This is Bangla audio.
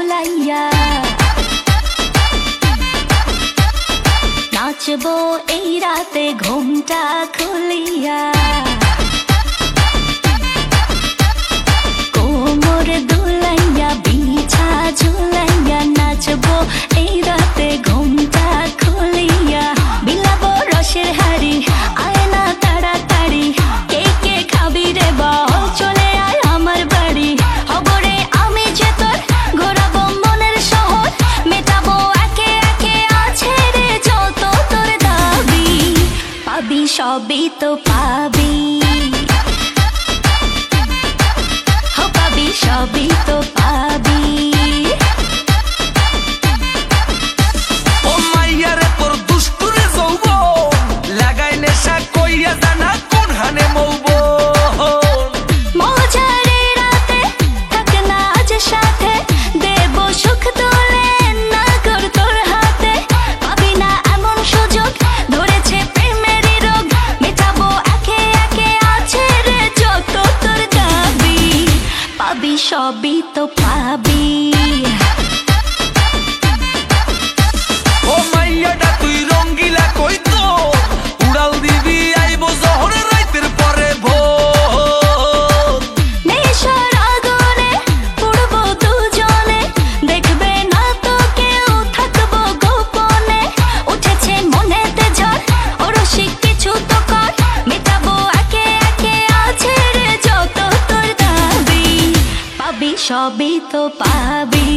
ঝুলাইয়া নাচবো এই রাতে ঘুমটা খুলিয়া কোমর দুলাইয়া বিছা ঝুলাইয়া নাচবো এই রাতে ঘুমটা খুলিয়া বিলাবো রসের হাড়ি আয় না তাড়াতাড়ি কে কে খাবি রে বল চলে আয় আমার বাড়ি হবরে আমি যে তোর ঘোরাবো মনের শহর মেটাবো একে একে আছে রে যত তোর দাবি পাবি সবই তো পাবি পাবি সবই তো পাবি ও মাইয়ারে তোর দুষ্টুরে যৌবন লাগাই নেশা কইয়া জানা কোন হানে মৌবন মজারে রাতে থাক না আজ সাথে দেব সুখ তোলে না কর তোর হাতে পাবি না এমন সুযোগ ধরেছে প্রেমেরই রোগ মেটাবো একে একে আছে রে যত তোর দাবি পাবি সবই তো পাবি ও মাইয়াটা তুই রঙ্গিলা কই তো উড়াল দিবি আইবো যখন রাইতের পরে ভোর নেশার আগুনে পুড়বো দুজনে দেখবে না তো কেউ থাকবো গোপনে উঠেছে মনেতে ঝড় অরসিক কিছু তো কর মেটাবো একে একে আছে রে যত তোর দাবি পাবি সবই তো পাবি